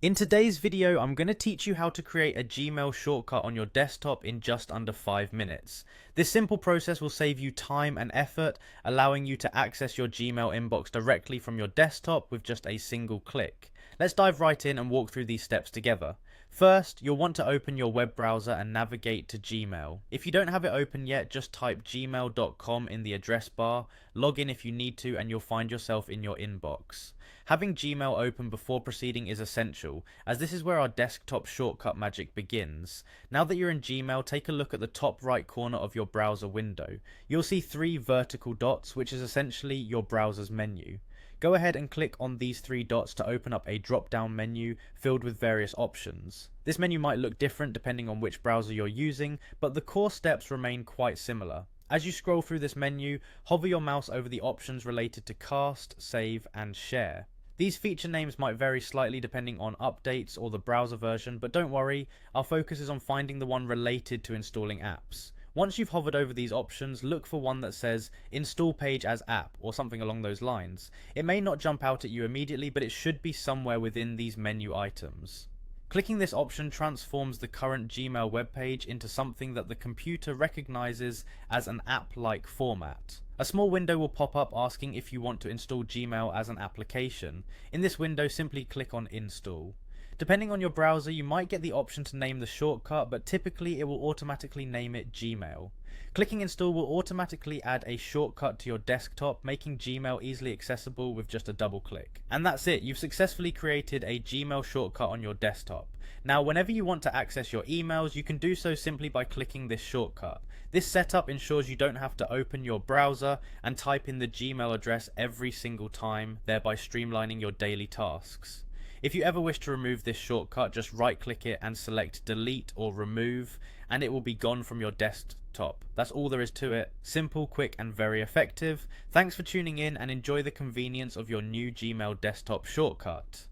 In today's video, I'm going to teach you how to create a Gmail shortcut on your desktop in just under 5 minutes. This simple process will save you time and effort, allowing you to access your Gmail inbox directly from your desktop with just a single click. Let's dive right in and walk through these steps together. First, you'll want to open your web browser and navigate to Gmail. If you don't have it open yet, just type gmail.com in the address bar, log in if you need to, and you'll find yourself in your inbox. Having Gmail open before proceeding is essential, as this is where our desktop shortcut magic begins. Now that you're in Gmail, take a look at the top right corner of your browser window. You'll see 3 vertical dots, which is essentially your browser's menu. Go ahead and click on these 3 dots to open up a drop-down menu filled with various options. This menu might look different depending on which browser you're using, but the core steps remain quite similar. As you scroll through this menu, hover your mouse over the options related to cast, save, and share. These feature names might vary slightly depending on updates or the browser version, but don't worry, our focus is on finding the one related to installing apps. Once you've hovered over these options, look for one that says install page as app or something along those lines. It may not jump out at you immediately, but it should be somewhere within these menu items. Clicking this option transforms the current Gmail webpage into something that the computer recognizes as an app-like format. A small window will pop up asking if you want to install Gmail as an application. In this window, simply click on Install. Depending on your browser, you might get the option to name the shortcut, but typically it will automatically name it Gmail. Clicking Install will automatically add a shortcut to your desktop, making Gmail easily accessible with just a double click. And that's it, you've successfully created a Gmail shortcut on your desktop. Now, whenever you want to access your emails, you can do so simply by clicking this shortcut. This setup ensures you don't have to open your browser and type in the Gmail address every single time, thereby streamlining your daily tasks. If you ever wish to remove this shortcut, just right click it and select delete or remove, and it will be gone from your desktop. That's all there is to it. Simple, quick, and very effective. Thanks for tuning in and enjoy the convenience of your new Gmail desktop shortcut.